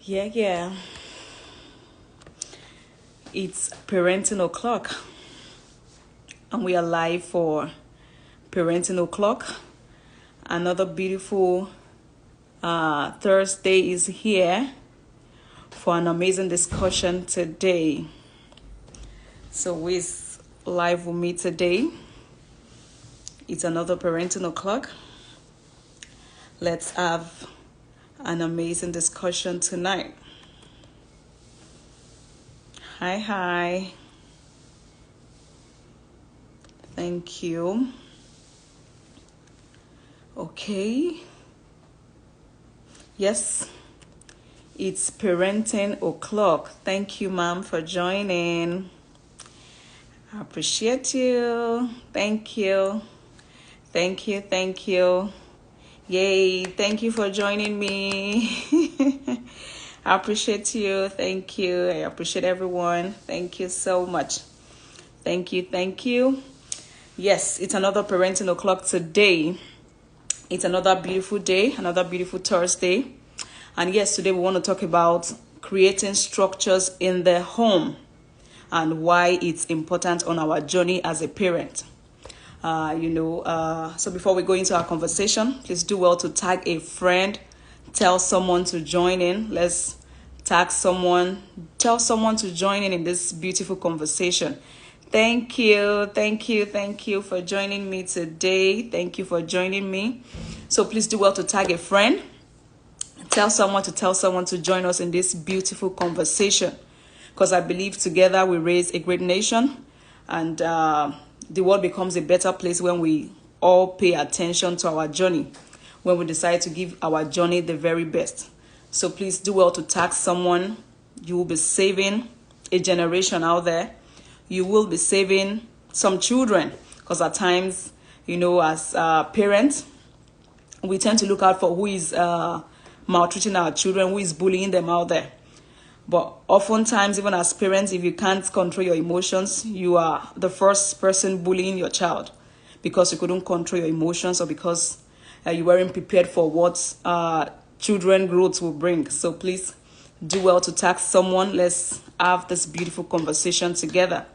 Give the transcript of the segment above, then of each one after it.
Yeah. It's parenting o'clock, and we are live for parenting o'clock. Another beautiful Thursday is here for an amazing discussion today. So, with live with me today, it's another parenting o'clock. Let's have an amazing discussion tonight. Hi. Thank you. Okay. Yes, it's parenting o'clock. Thank you, ma'am, for joining. I appreciate you. Thank you. Yay, thank you for joining me. I appreciate you. Thank you. I appreciate everyone. Thank you so much. Thank you. Yes, it's another parenting o'clock today. It's another beautiful day, another beautiful Thursday. And yes, today we want to talk about creating structures in the home and why it's important on our journey as a parent. So before we go into our conversation, please do well to tag a friend, tell someone to join in. Let's tag someone, tell someone to join in this beautiful conversation. Thank you for joining me today. Thank you for joining me. So please do well to tag a friend, tell someone to join us in this beautiful conversation, because I believe together we raise a great nation, and the world becomes a better place when we all pay attention to our journey, when we decide to give our journey the very best. So please do well to tag someone. You will be saving a generation out there. You will be saving some children, because at times, as parents, we tend to look out for who is maltreating our children, who is bullying them out there. But oftentimes, even as parents, if you can't control your emotions, you are the first person bullying your child, because you couldn't control your emotions, or because you weren't prepared for what children growth will bring. So please do well to tag someone. Let's have this beautiful conversation together.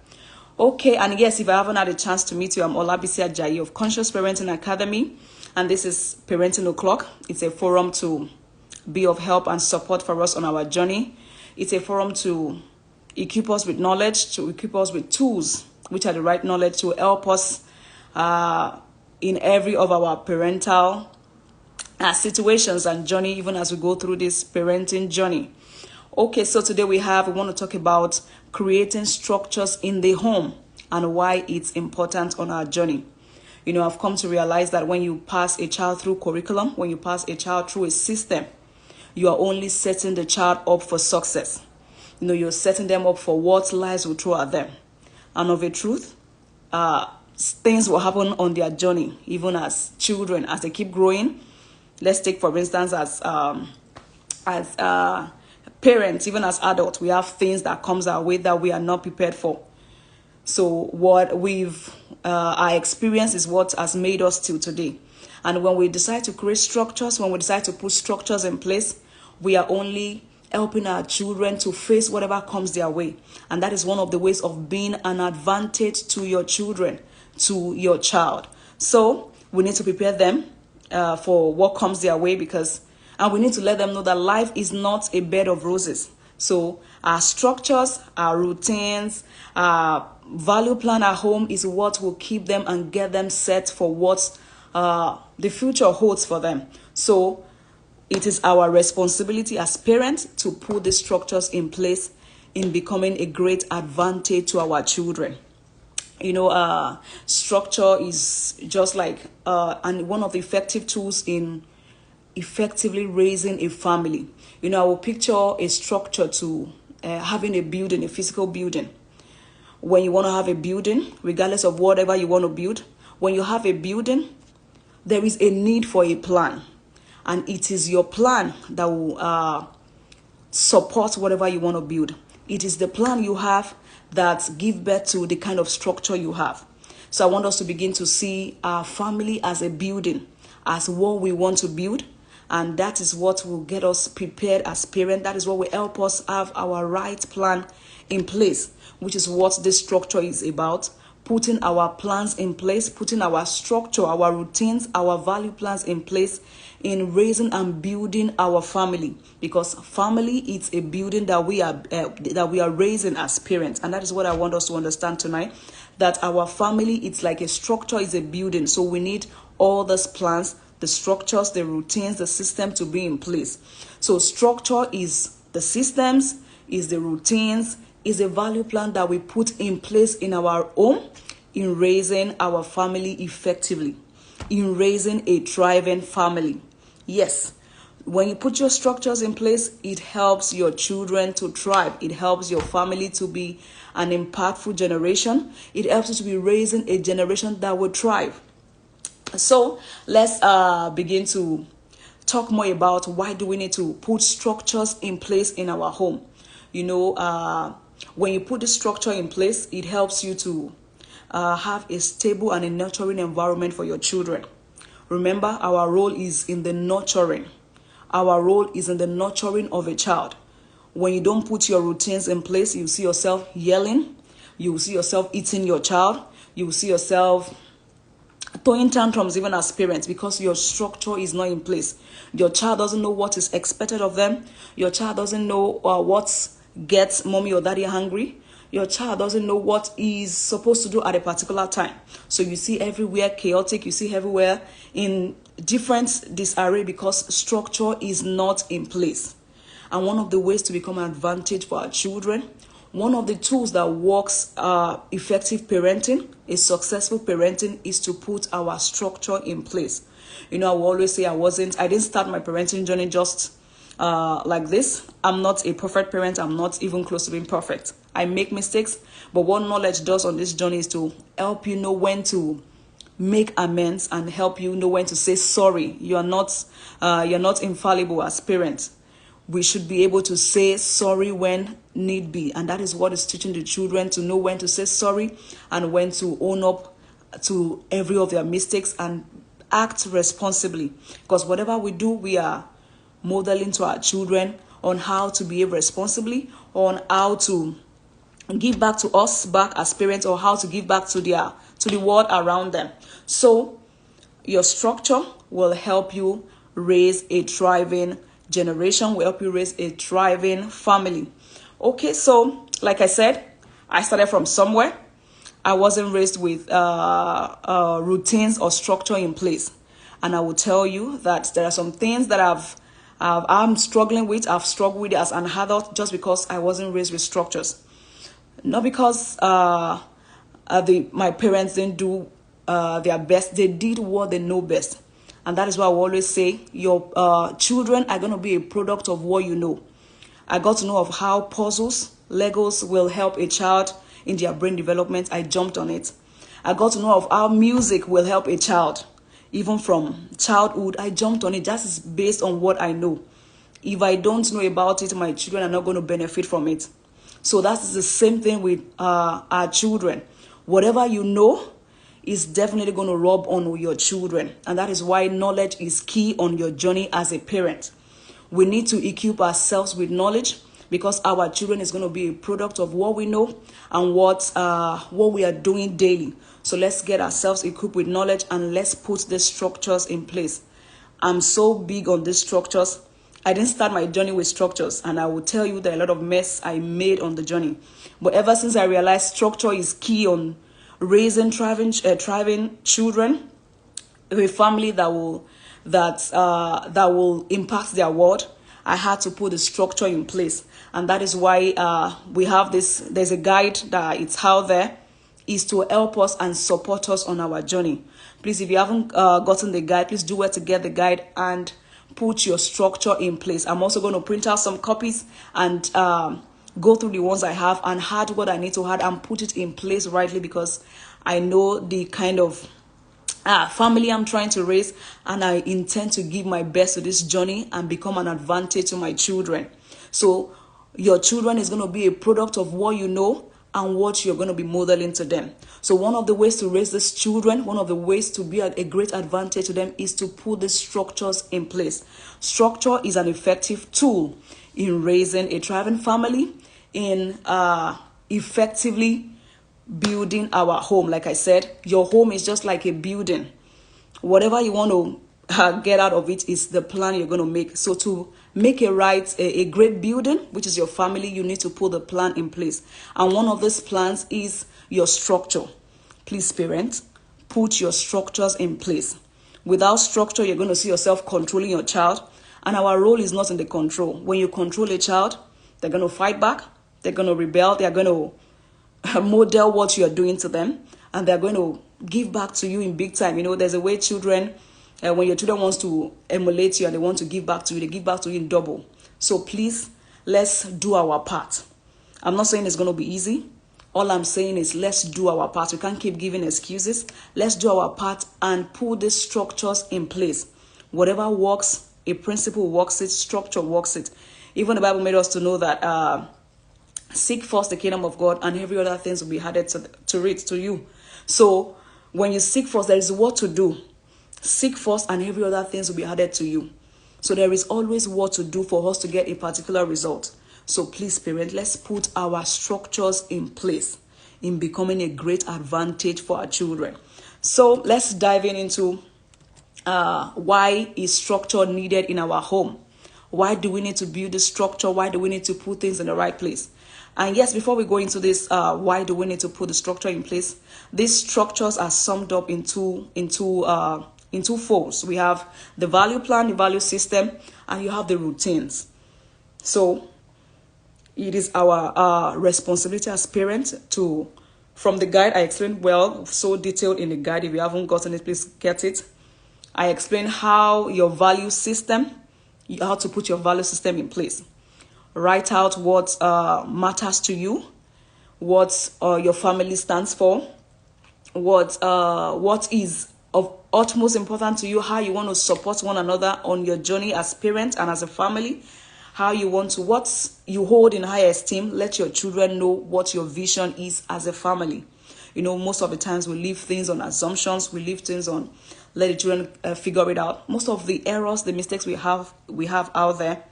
Okay, and yes, if I haven't had a chance to meet you, I'm Olabisi Ajayi of Conscious Parenting Academy, and this is Parenting O'Clock. It's a forum to be of help and support for us on our journey. It's a forum to equip us with knowledge, to equip us with tools, which are the right knowledge to help us in every of our parental situations and journey, even as we go through this parenting journey. Okay, so today we want to talk about creating structures in the home and why it's important on our journey. I've come to realize that when you pass a child through curriculum, when you pass a child through a system, you are only setting the child up for success. You're setting them up for what life will throw at them. And of a truth, things will happen on their journey, even as children, as they keep growing. Let's take, for instance, as parents, even as adults, we have things that comes our way that we are not prepared for. So what our experience is what has made us till today. And when we decide to create structures, when we decide to put structures in place, we are only helping our children to face whatever comes their way. And that is one of the ways of being an advantage to your children, to your child. So we need to prepare them for what comes their way, and we need to let them know that life is not a bed of roses. So our structures, our routines, our value plan at home is what will keep them and get them set for what the future holds for them. So it is our responsibility as parents to put the structures in place in becoming a great advantage to our children. Structure is just like and one of the effective tools in effectively raising a family. I will picture a structure to having a building, a physical building. When you want to have a building, regardless of whatever you want to build, when you have a building, there is a need for a plan. And it is your plan that will support whatever you want to build. It is the plan you have that give birth to the kind of structure you have. So I want us to begin to see our family as a building, as what we want to build, And that is what will get us prepared as parents. That is what will help us have our right plan in place, which is what this structure is about. Putting our plans in place, putting our structure, our routines, our value plans in place in raising and building our family, because family is a building that we are raising as parents. And that is what I want us to understand tonight, that our family, it's like a structure, is a building. So we need all these plans, the structures, the routines, the system to be in place. So structure is the systems, is the routines, is a value plan that we put in place in our home in raising our family effectively, in raising a thriving family. Yes, when you put your structures in place, it helps your children to thrive. It helps your family to be an impactful generation. It helps you to be raising a generation that will thrive. So let's begin to talk more about why do we need to put structures in place in our home. When you put the structure in place, it helps you to have a stable and a nurturing environment for your children. Remember, our role is in the nurturing. Our role is in the nurturing of a child. When you don't put your routines in place, you see yourself yelling. You will see yourself eating your child. You will see yourself throwing tantrums even as parents, because your structure is not in place. Your child doesn't know what is expected of them. Your child doesn't know what gets mommy or daddy hungry. Your child doesn't know what he's supposed to do at a particular time. So you see everywhere chaotic. You see everywhere in different disarray because structure is not in place. And one of the ways to become an advantage for our children, one of the tools that works effective parenting, a successful parenting, is to put our structure in place. I will always say I didn't start my parenting journey just like this. I'm not a perfect parent. I'm not even close to being perfect. I make mistakes, but what knowledge does on this journey is to help you know when to make amends and help you know when to say sorry. You're not infallible as parents. We should be able to say sorry when need be, and that is what is teaching the children to know when to say sorry and when to own up to every of their mistakes and act responsibly. Because whatever we do, we are modeling to our children on how to behave responsibly, on how to give back to us back as parents, or how to give back to the world around them. So your structure will help you raise a thriving generation, will help you raise a thriving family. Okay, so like I said, I started from somewhere. I wasn't raised with routines or structure in place, and I will tell you that there are some things that I'm struggling with. I've struggled with as an adult just because I wasn't raised with structures. Not because my parents didn't do their best. They did what they know best. And that is why I always say your children are going to be a product of what you know. I got to know of how puzzles, Legos will help a child in their brain development. I jumped on it. I got to know of how music will help a child. Even from childhood, I jumped on it. That is based on what I know. If I don't know about it, my children are not going to benefit from it. So that's the same thing with our children. Whatever you know is definitely going to rub on your children. And that is why knowledge is key on your journey as a parent. We need to equip ourselves with knowledge, because our children is going to be a product of what we know and what we are doing daily. So let's get ourselves equipped with knowledge and let's put the structures in place. I'm so big on these structures. I didn't start my journey with structures, and I will tell you that a lot of mess I made on the journey. But ever since I realized structure is key on raising thriving children, a family that will impact their world, I had to put the structure in place. And that is why we have this. There's a guide that it's out there, is to help us and support us on our journey. Please, if you haven't gotten the guide, please do well to get the guide and put your structure in place. I'm also going to print out some copies and go through the ones I have and add what I need to add and put it in place rightly, because I know the kind of family I'm trying to raise, and I intend to give my best to this journey and become an advantage to my children. So your children is going to be a product of what you know and what you're going to be modeling to them. So one of the ways to raise these children, one of the ways to be a great advantage to them is to put the structures in place. Structure is an effective tool in raising a thriving family, in effectively building our home. Like I said, your home is just like a building. Whatever you want to get out of it is the plan you're going to make. So to make a great building, which is your family, you need to put the plan in place. And one of these plans is your structure. Please, parents, put your structures in place. Without structure, you're going to see yourself controlling your child. And our role is not in the control. When you control a child, they're going to fight back. They're going to rebel. They're going to model what you're doing to them. And they're going to give back to you in big time. You know, there's a way children, when your children wants to emulate you and they want to give back to you, they give back to you in double. So please, let's do our part. I'm not saying it's going to be easy. All I'm saying is let's do our part. We can't keep giving excuses. Let's do our part and put the structures in place. Whatever works, a principle works it, structure works it. Even the Bible made us to know that seek first the kingdom of God and every other things will be added to you. So when you seek first, there is what to do. Seek first and every other things will be added to you. So there is always what to do for us to get a particular result. So please, parents, let's put our structures in place in becoming a great advantage for our children. So let's dive into why is structure needed in our home? Why do we need to build the structure? Why do we need to put things in the right place? And yes, before we go into this, why do we need to put the structure in place? These structures are summed up in two folds. We have the value plan, the value system, and you have the routines. So it is our responsibility as parents to, from the guide, I explained well, so detailed in the guide. If you haven't gotten it, please get it. I explained how your value system, how to put your value system in place. Write out what matters to you, what your family stands for, what is of utmost importance to you, how you want to support one another on your journey as parents and as a family, how you want to, what you hold in high esteem. Let your children know what your vision is as a family. You know, most of the times we leave things on assumptions, we leave things on let the children figure it out. Most of the errors, the mistakes we have out there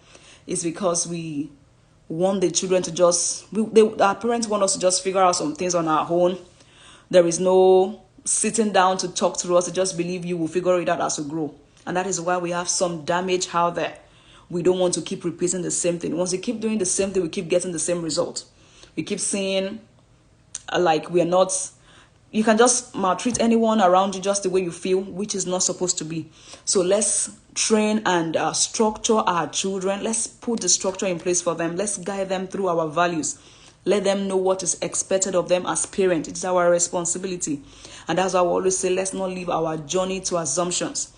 is because we want the children to our parents want us to just figure out some things on our own. There is no sitting down to talk to us. They just believe you will figure it out as we grow. And that is why we have some damage out there. We don't want to keep repeating the same thing. Once we keep doing the same thing, we keep getting the same result. We keep seeing like we are not. You can just maltreat anyone around you just the way you feel, which is not supposed to be. So let's train and structure our children. Let's put the structure in place for them. Let's guide them through our values. Let them know what is expected of them as parents. It's our responsibility. And that's why I always say, let's not leave our journey to assumptions.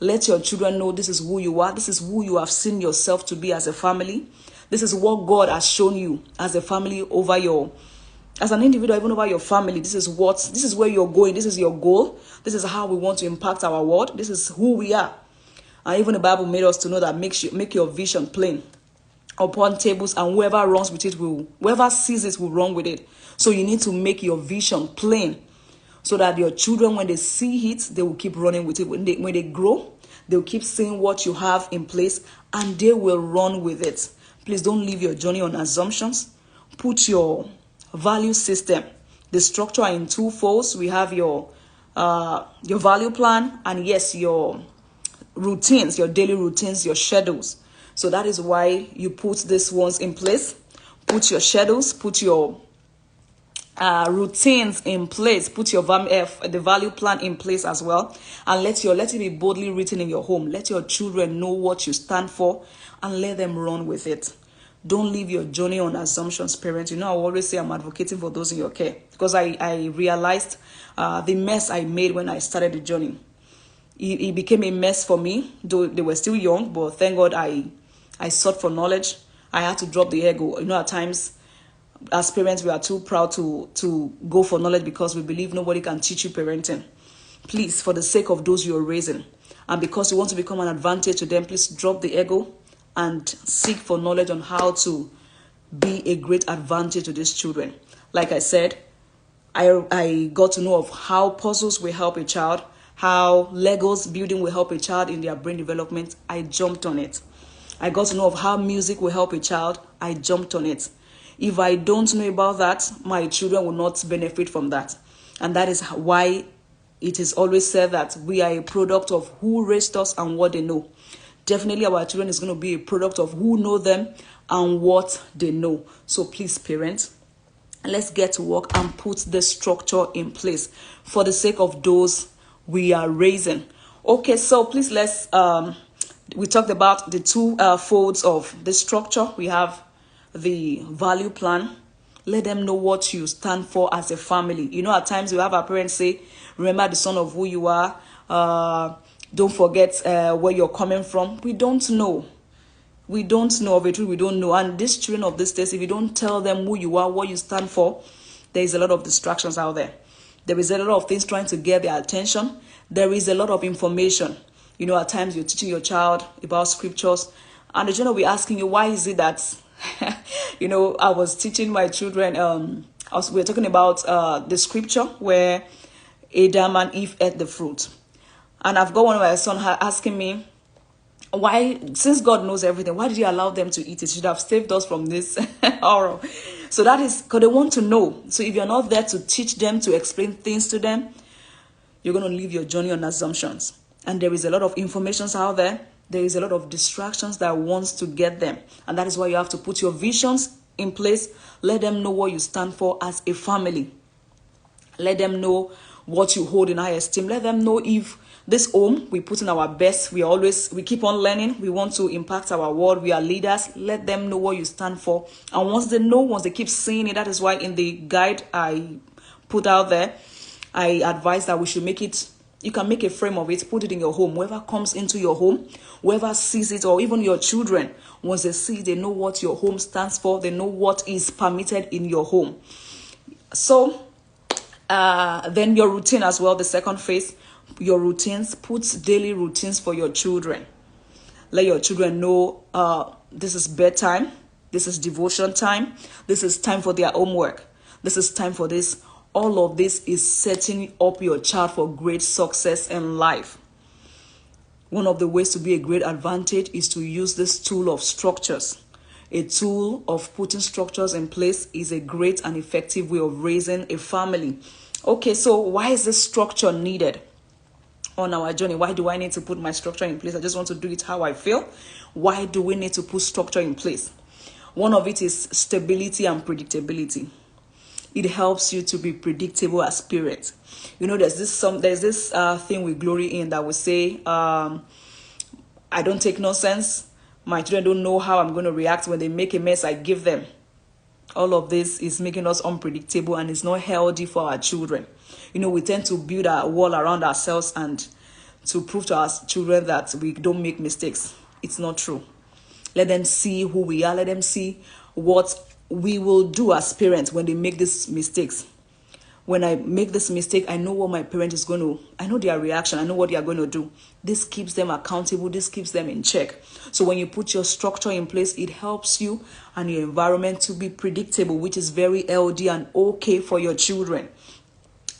Let your children know this is who you are. This is who you have seen yourself to be as a family. This is what God has shown you as a family as an individual, even over your family. This is where you're going. This is your goal. This is how we want to impact our world. This is who we are. And even the Bible made us to know that make your vision plain upon tables, and whoever runs with it whoever sees it will run with it. So you need to make your vision plain so that your children, when they see it, they will keep running with it. When they grow, they'll keep seeing what you have in place and they will run with it. Please don't leave your journey on assumptions. Put your value system, the structure in two folds. We have your value plan, and yes, your routines, your daily routines, your schedules. So that is why you put these ones in place. Put your schedules, put your routines in place, put your the value plan in place as well, and let it be boldly written in your home. Let your children know what you stand for and let them run with it. Don't leave your journey on assumptions, parents. You know, I always say I'm advocating for those in your care, because I realized the mess I made when I started the journey. It became a mess for me, though they were still young, but thank God I sought for knowledge. I had to drop the ego. You know, at times, as parents, we are too proud to go for knowledge because we believe nobody can teach you parenting. Please, for the sake of those you're raising, and because you want to become an advantage to them, please drop the ego and seek for knowledge on how to be a great advantage to these children. Like I said, I got to know of how puzzles will help a child, how Legos building will help a child in their brain development. I jumped on it. I got to know of how music will help a child. I jumped on it. If I don't know about that, my children will not benefit from that. And that is why it is always said that we are a product of who raised us and what they know. Definitely our children is going to be a product of who know them and what they know. So please, parents, let's get to work and put the structure in place for the sake of those we are raising. Okay, so please we talked about the two folds of the structure. We have the value plan. Let them know what you stand for as a family. You know, at times we have our parents say, remember the son of who you are. Don't forget where you're coming from. We don't know. We don't know of it. We don't know. And these children of this days, if you don't tell them who you are, what you stand for, there is a lot of distractions out there. There is a lot of things trying to get their attention. There is a lot of information. You know, at times you're teaching your child about scriptures, and the children will be asking you, why is it that, you know, I was teaching my children, we were talking about the scripture where Adam and Eve ate the fruit. And I've got one of my sons asking me, why, since God knows everything, why did he allow them to eat it? He should have saved us from this horror. So that is because they want to know. So if you're not there to teach them, to explain things to them, you're going to leave your journey on assumptions. And there is a lot of information out there. There is a lot of distractions that wants to get them. And that is why you have to put your visions in place. Let them know what you stand for as a family. Let them know what you hold in high esteem. Let them know if this home, we put in our best. We keep on learning. We want to impact our world. We are leaders. Let them know what you stand for. And once they keep seeing it, that is why in the guide I put out there, I advise that we should make it, you can make a frame of it, put it in your home. Whoever comes into your home, whoever sees it, or even your children, once they see it, they know what your home stands for. They know what is permitted in your home. So, then your routine as well, the second phase, your routines, put daily routines for your children. Let your children know this is bedtime, this is devotion time, this is time for their homework, this is time for this. All of this is setting up your child for great success in life. One of the ways to be a great advantage is to use this tool of structures. A tool of putting structures in place is a great and effective way of raising a family. Okay, so why is this structure needed on our journey? Why do I need to put my structure in place? I just want to do it how I feel. Why do we need to put structure in place? One of it is stability and predictability. It helps you to be predictable as parents. You know, there's this thing we glory in that we say, I don't take nonsense. My children don't know how I'm going to react when they make a mess I give them. All of this is making us unpredictable, and it's not healthy for our children. You know, we tend to build a wall around ourselves and to prove to our children that we don't make mistakes. It's not true. Let them see who we are. Let them see what we will do as parents when they make these mistakes. When I make this mistake, I know what my parent is going to, I know their reaction, I know what they are going to do. This keeps them accountable, this keeps them in check. So when you put your structure in place, it helps you and your environment to be predictable, which is very healthy and okay for your children.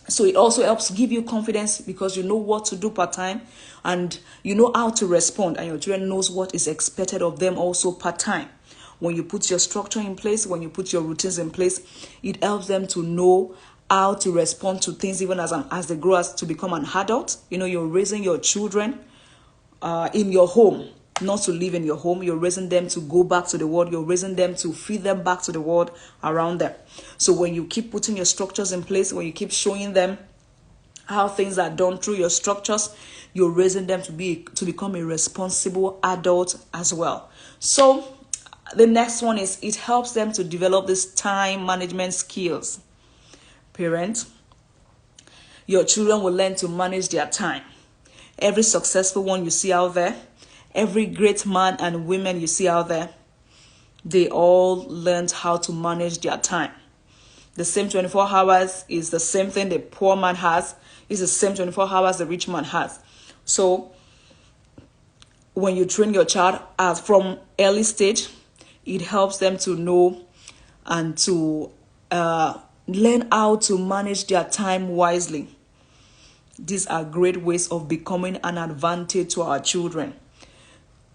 So it also helps give you confidence because you know what to do part time and you know how to respond, and your children knows what is expected of them also part time. When you put your structure in place, when you put your routines in place, it helps them to know how to respond to things even as they grow to become an adult. You know, you're raising your children in your home, not to live in your home. You're raising them to go back to the world. You're raising them to feed them back to the world around them. So when you keep putting your structures in place, when you keep showing them how things are done through your structures, you're raising them to become a responsible adult as well. So the next one is it helps them to develop this time management skills. Parents, your children will learn to manage their time. Every successful one you see out there, every great man and women you see out there, they all learned how to manage their time. The same 24 hours is the same thing the poor man has. It's the same 24 hours the rich man has. So when you train your child from early stage, it helps them to know and to Learn how to manage their time wisely. These are great ways of becoming an advantage to our children.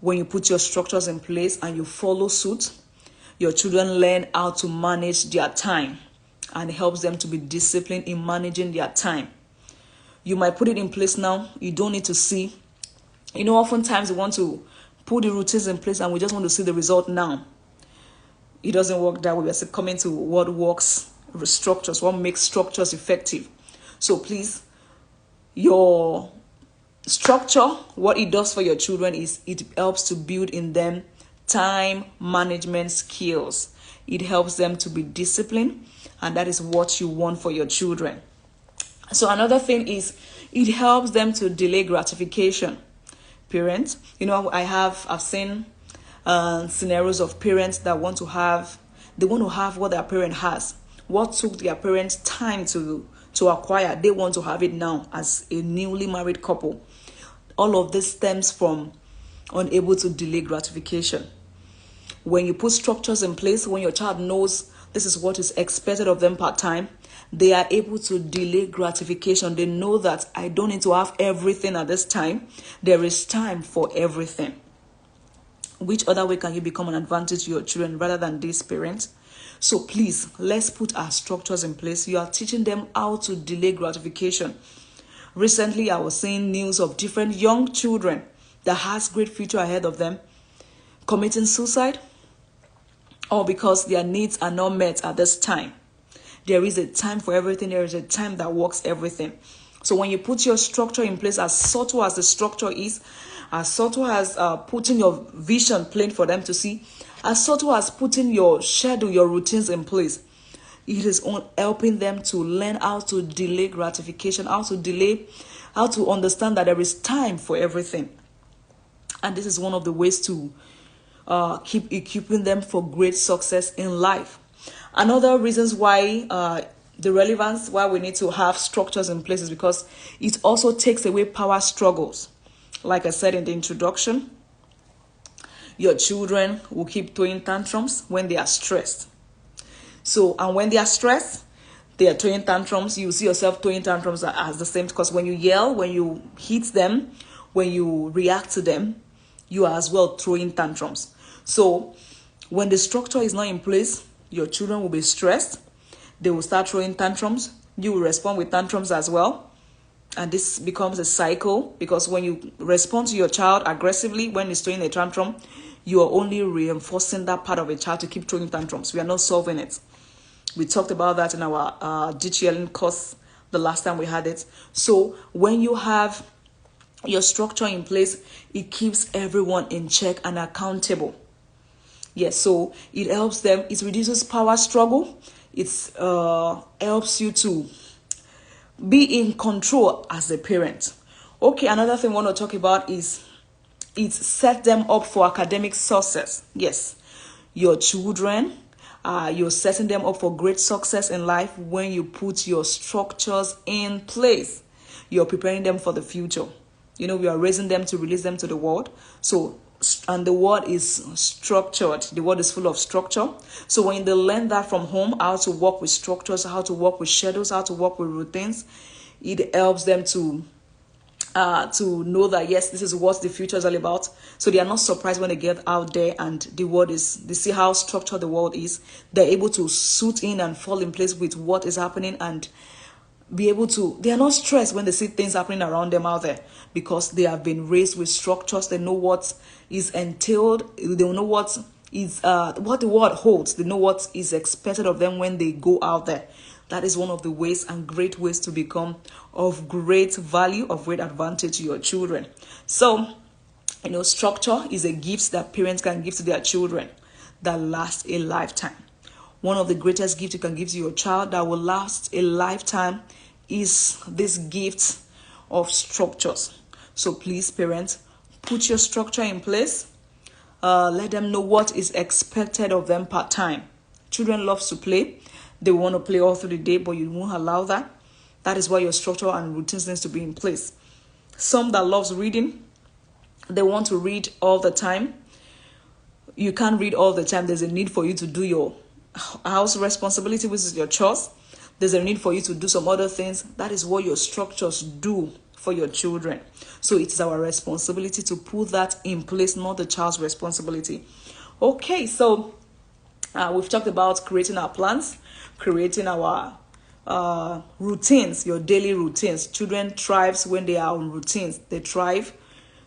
When you put your structures in place and you follow suit, your children learn how to manage their time, and it helps them to be disciplined in managing their time. You might put it in place now. You don't need to see. Oftentimes we want to put the routines in place and we just want to see the result now. It doesn't work that way. We're still coming to what works, structures, what makes structures effective. So please, your structure, what it does for your children is it helps to build in them time management skills. It helps them to be disciplined, and that is what you want for your children. So another thing is it helps them to delay gratification. Parents, I've seen scenarios of parents that want to have what their parent has. What took their parents time to acquire, they want to have it now as a newly married couple. All of this stems from unable to delay gratification. When you put structures in place, when your child knows this is what is expected of them part-time, they are able to delay gratification. They know that I don't need to have everything at this time. There is time for everything. Which other way can you become an advantage to your children rather than this, parents? So please, let's put our structures in place. You are teaching them how to delay gratification. Recently, I was seeing news of different young children that has great future ahead of them committing suicide, or because their needs are not met at this time. There is a time for everything. There is a time that works everything. So when you put your structure in place, as subtle as the structure is, as subtle as putting your vision plain for them to see, as subtle as putting your schedule, your routines in place, it is on helping them to learn how to delay gratification, how to understand that there is time for everything. And this is one of the ways to keep equipping them for great success in life. Another reasons why the relevance, why we need to have structures in place, is because it also takes away power struggles. Like I said in the introduction, your children will keep throwing tantrums when they are stressed. So, and when they are stressed, they are throwing tantrums. You see yourself throwing tantrums as the same, because when you yell, when you hit them, when you react to them, you are as well throwing tantrums. So when the structure is not in place, your children will be stressed. They will start throwing tantrums. You will respond with tantrums as well. And this becomes a cycle, because when you respond to your child aggressively when he's throwing a tantrum, you are only reinforcing that part of a child to keep throwing tantrums. We are not solving it. We talked about that in our DTLN course the last time we had it. So when you have your structure in place, it keeps everyone in check and accountable. Yes, so it helps them. It reduces power struggle. It helps you to be in control as a parent. Okay, another thing I want to talk about is it sets them up for academic success. Yes, your children, you're setting them up for great success in life when you put your structures in place. You're preparing them for the future. We are raising them to release them to the world. So, and the world is structured. The world is full of structure. So when they learn that from home, how to work with structures, how to work with schedules, how to work with routines, it helps them to know that, yes, this is what the future is all about. So they are not surprised when they get out there and they see how structured the world is. They're able to suit in and fall in place with what is happening, and they are not stressed when they see things happening around them out there, because they have been raised with structures. They know what is entailed. They know what the world holds. They know what is expected of them when they go out there. That is one of the ways and great ways to become of great value, of great advantage to your children. So, structure is a gift that parents can give to their children that lasts a lifetime. One of the greatest gifts you can give to your child that will last a lifetime is this gift of structures. So please, parents, put your structure in place. Let them know what is expected of them part-time. Children love to play. They want to play all through the day, but you won't allow that. That is why your structure and routines needs to be in place. Some that loves reading, they want to read all the time. You can't read all the time. There's a need for you to do your house responsibility, which is your chores. there's a need for you to do some other things. That is what your structures do for your children. So it is our responsibility to put that in place, not the child's responsibility. Okay, so we've talked about creating our plans, creating our routines, your daily routines. Children thrive when they are on routines. They thrive,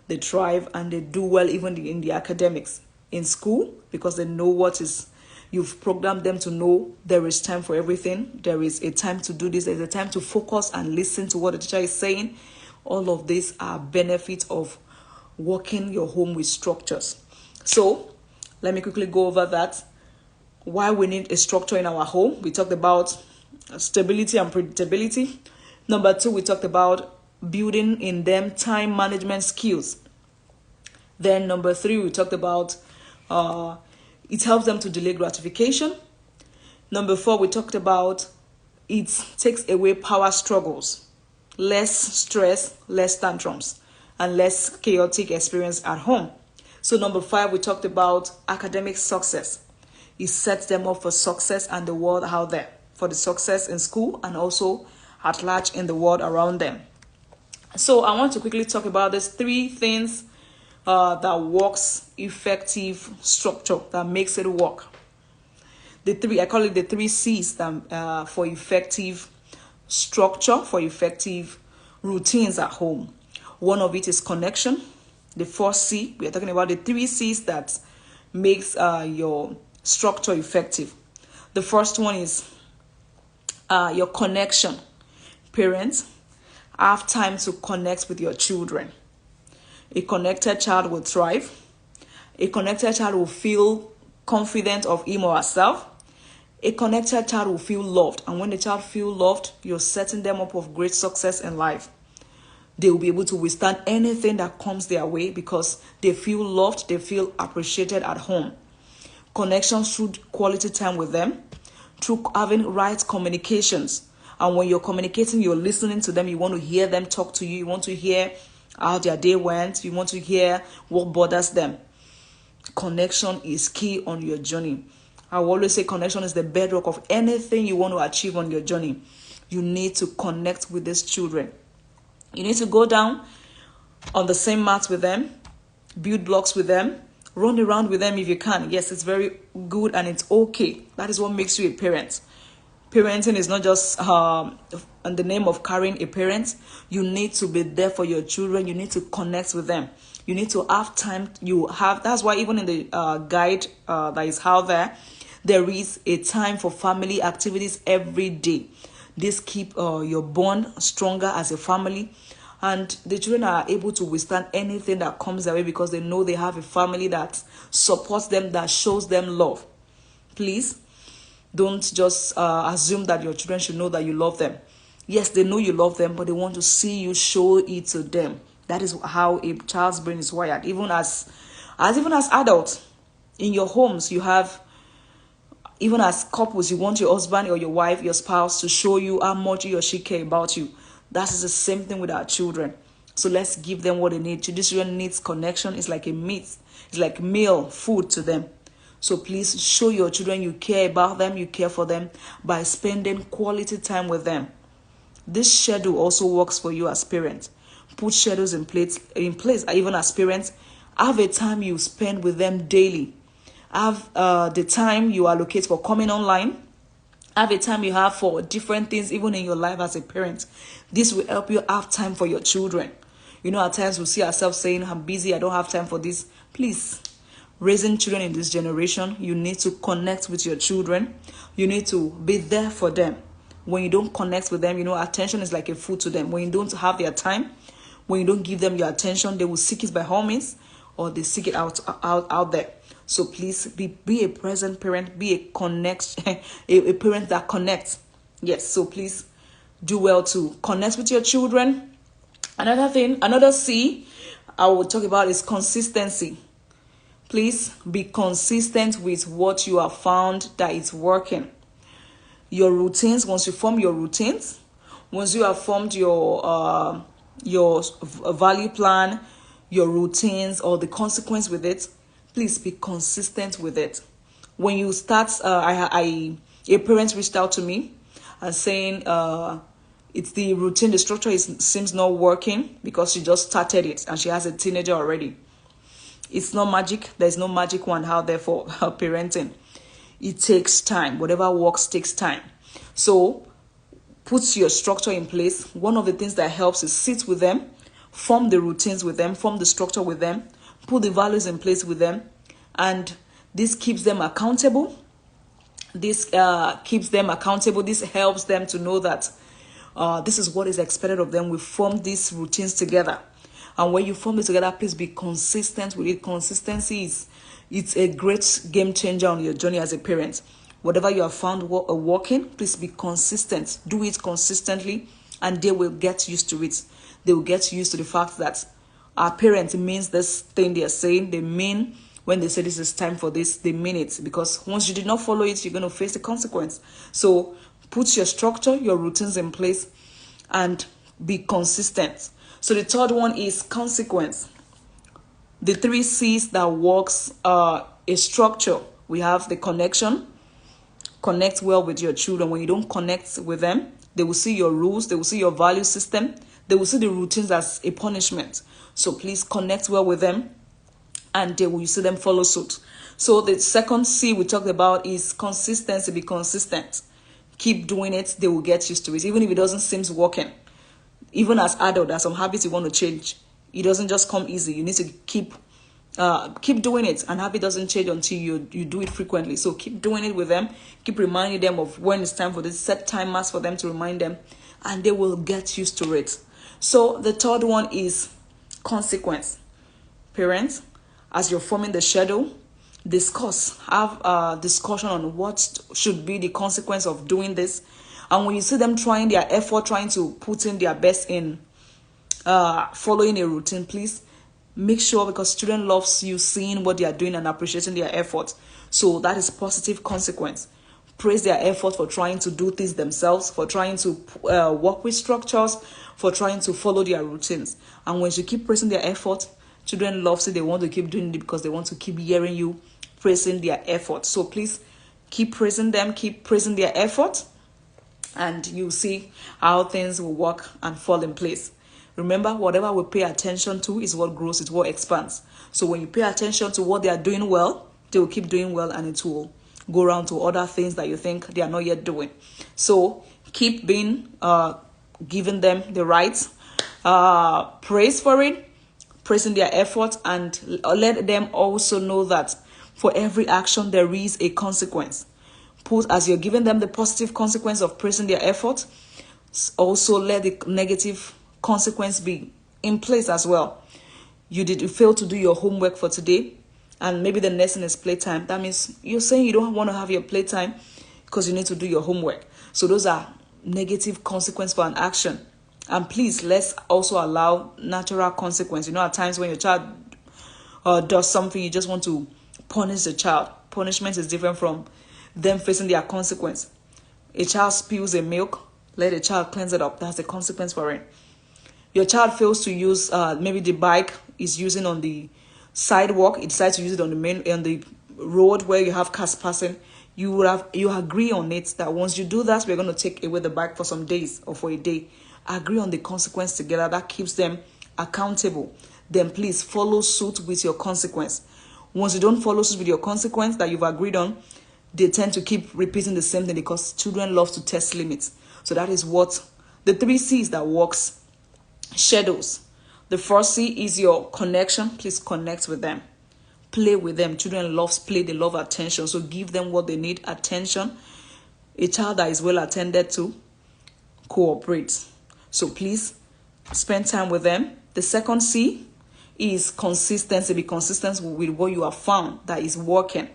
and they do well even in the academics in school, because they know what is. You've programmed them to know there is time for everything. There is a time to do this. There's a time to focus and listen to what the teacher is saying. All of these are benefits of working your home with structures. So let me quickly go over that. Why we need a structure in our home. We talked about stability and predictability. Number 2, we talked about building in them time management skills. Then number 3, we talked about it helps them to delay gratification. Number 4, we talked about it takes away power struggles, less stress, less tantrums, and less chaotic experience at home. So number 5, we talked about academic success. It sets them up for success and the world out there, for the success in school and also at large in the world around them. So I want to quickly talk about these 3 things that works effective structure, that makes it work. I call it the 3 C's that, for effective structure, for effective routines at home. One of it is connection. The 4th C, we are talking about the 3 C's that makes your structure effective. The first one is your connection. Parents, have time to connect with your children. A connected child will thrive. A connected child will feel confident of him or herself. A connected child will feel loved. And when the child feels loved, you're setting them up for great success in life. They will be able to withstand anything that comes their way because they feel loved, they feel appreciated at home. Connections through quality time with them, through having right communications. And when you're communicating, you're listening to them. You want to hear them talk to you. You want to hear how their day went. You want to hear what bothers them. Connection is key on your journey. I will always say connection is the bedrock of anything you want to achieve on your journey. You need to connect with these children. You need to go down on the same mat with them, build blocks with them, run around with them if you can. Yes, it's very good and it's okay. That is what makes you a parent. Parenting is not just in the name of carrying a parent. You need to be there for your children. You need to connect with them. You need to have time. That's why even in the guide that is out there is a time for family activities every day. This keep your bond stronger as a family. And the children are able to withstand anything that comes their way because they know they have a family that supports them, that shows them love. Please, don't just assume that your children should know that you love them. Yes, they know you love them, but they want to see you show it to them. That is how a child's brain is wired. Even as adults, in your homes, you have, even as couples, you want your husband or your wife, your spouse to show you how much he or she care about you. That is the same thing with our children. So let's give them what they need. Children needs connection. It's like a meat. It's like meal, food to them. So please show your children you care about them, you care for them by spending quality time with them. This schedule also works for you as parents. Put schedules in place even as parents. Have a time you spend with them daily. Have the time you allocate for coming online. Have a time you have for different things, even in your life as a parent. This will help you have time for your children. You know, at times we see ourselves saying, I'm busy, I don't have time for this. Please, raising children in this generation, you need to connect with your children. You need to be there for them. When you don't connect with them, you know, attention is like a food to them. When you don't have their time, when you don't give them your attention, they will seek it by all means, or they seek it out there. So please be a present parent, be a parent that connects. Yes, so please do well to connect with your children. Another C I will talk about is consistency. Please be consistent with what you have found that is working. Your routines, once you form your routines, once you have formed your value plan, your routines, or the consequence with it, please be consistent with it. When you start, a parent reached out to me and saying it's the routine, the structure seems not working because she just started it and she has a teenager already. It's not magic. There's no magic one out there for parenting. It takes time. Whatever works takes time. So put your structure in place. One of the things that helps is sit with them, form the routines with them, form the structure with them, put the values in place with them, and this keeps them accountable. This keeps them accountable. This helps them to know that this is what is expected of them. We form these routines together. And when you form it together, please be consistent with it. Consistency it's a great game changer on your journey as a parent. Whatever you have found working, please be consistent. Do it consistently, and they will get used to it. They will get used to the fact that our parent means this thing they are saying. They mean when they say this is time for this, they mean it. Because once you did not follow it, you're going to face the consequence. So put your structure, your routines in place, and be consistent. So the third one is consequence. The 3 C's that works a structure. We have the connection. Connect well with your children. When you don't connect with them, they will see your rules, they will see your value system, they will see the routines as a punishment. So please connect well with them, and they will see them follow suit. So the second C we talked about is consistency. Be consistent. Keep doing it. They will get used to it, even if it doesn't seem working. Even as adult, there's some habits you want to change. It doesn't just come easy. You need to keep doing it, and habit doesn't change until you do it frequently. So keep doing it with them. Keep reminding them of when it's time for this. Set timers for them to remind them, and they will get used to it. So the third one is consequence. Parents, as you're forming the schedule, have a discussion on what should be the consequence of doing this. And when you see them trying their effort, trying to put in their best in following a routine, please make sure, because children loves you seeing what they are doing and appreciating their effort. So that is positive consequence. Praise their effort for trying to do things themselves, for trying to work with structures, for trying to follow their routines. And when you keep praising their effort, children love it. They want to keep doing it because they want to keep hearing you praising their effort. So please keep praising them, keep praising their effort, and you'll see how things will work and fall in place. Remember, whatever we pay attention to is what grows, it's what expands. So when you pay attention to what they are doing well, they will keep doing well, and it will go around to other things that you think they are not yet doing. So keep being giving them the right praise for it, praising their effort, and let them also know that for every action there is a consequence. As you're giving them the positive consequence of praising their effort, also let the negative consequence be in place as well. You fail to do your homework for today, and maybe the next thing is playtime. That means you're saying you don't want to have your playtime because you need to do your homework. So those are negative consequence for an action. And please, let's also allow natural consequence. At times when your child does something, you just want to punish the child. Punishment is different from them facing their consequence. A child spills a milk, let the child cleanse it up. That's the consequence for it. Your child fails to use maybe the bike is using on the sidewalk. It decides to use it on the road where you have cars passing. You agree on it that once you do that, we're going to take away the bike for some days or for a day. Agree on the consequence together. That keeps them accountable. Then please follow suit with your consequence. Once you don't follow suit with your consequence that you've agreed on, they tend to keep repeating the same thing because children love to test limits. So that is what the 3 C's that works. Schedules. The first C is your connection. Please connect with them. Play with them. Children love play. They love attention. So give them what they need. Attention. A child that is well attended to cooperates. So please spend time with them. The second C is consistency. Be consistent with what you have found that is working.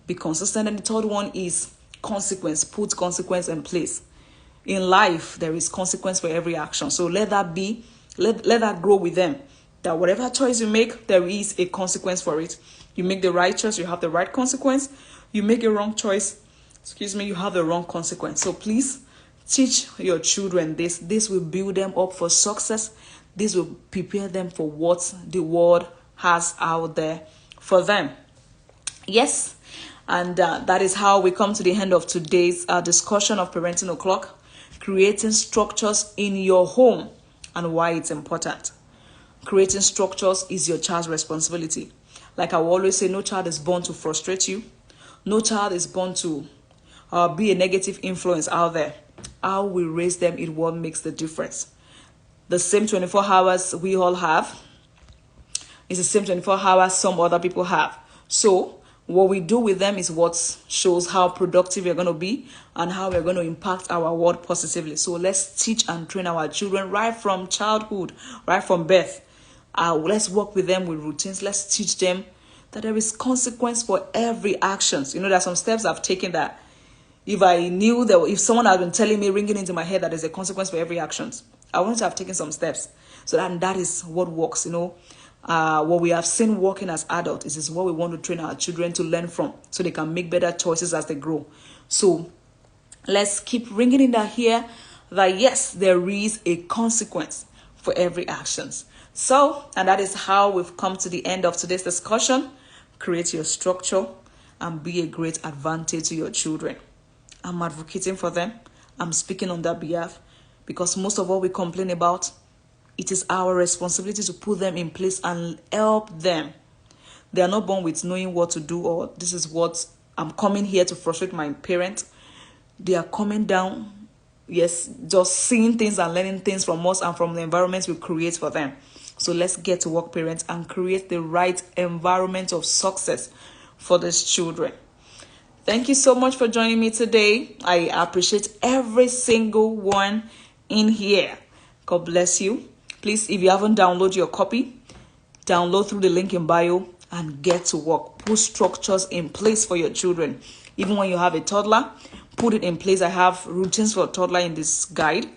Be consistent. And the third one is consequence. Put consequence in place. In life, there is consequence for every action. So let that be, let that grow with them. That whatever choice you make, there is a consequence for it. You make the right choice, you have the right consequence. You make a wrong choice, you have the wrong consequence. So please teach your children this. This will build them up for success. This will prepare them for what the world has out there for them. Yes, And that is how we come to the end of today's discussion of Parenting O'Clock, creating structures in your home and why it's important. Creating structures is your child's responsibility. Like I will always say, no child is born to frustrate you. No child is born to be a negative influence out there. How we raise them is what makes the difference. The same 24 hours we all have is the same 24 hours some other people have. So what we do with them is what shows how productive we're going to be and how we're going to impact our world positively. So let's teach and train our children right from childhood, right from birth. Let's work with them with routines. Let's teach them that there is consequence for every actions. There are some steps I've taken that if I knew that if someone had been telling me, ringing into my head that there's a consequence for every actions, I wanted to have taken some steps. So that is what works, what we have seen working as adults is what we want to train our children to learn from so they can make better choices as they grow. So let's keep ringing in that here that yes, there is a consequence for every actions. So, and that is how we've come to the end of today's discussion. Create your structure and be a great advantage to your children. I'm advocating for them. I'm speaking on their behalf because most of what we complain about, it is our responsibility to put them in place and help them. They are not born with knowing what to do or this is what I'm coming here to frustrate my parent. They are coming down, yes, just seeing things and learning things from us and from the environment we create for them. So let's get to work, parents, and create the right environment of success for these children. Thank you so much for joining me today. I appreciate every single one in here. God bless you. Please, if you haven't downloaded your copy, download through the link in bio and get to work. Put structures in place for your children. Even when you have a toddler, put it in place. I have routines for a toddler in this guide.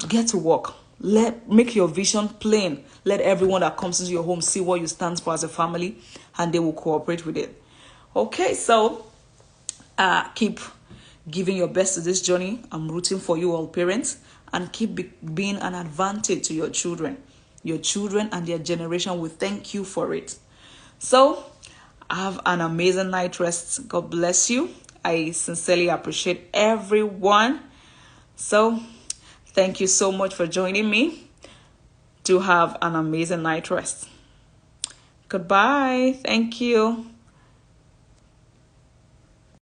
Get to work. Make your vision plain. Let everyone that comes into your home see what you stand for as a family and they will cooperate with it. Okay, so keep giving your best to this journey. I'm rooting for you all, parents, and keep being an advantage to your children. Your children and their generation will thank you for it. So have an amazing night rest. God bless you. I sincerely appreciate everyone. So thank you so much for joining me. To have an amazing night rest. Goodbye. Thank you.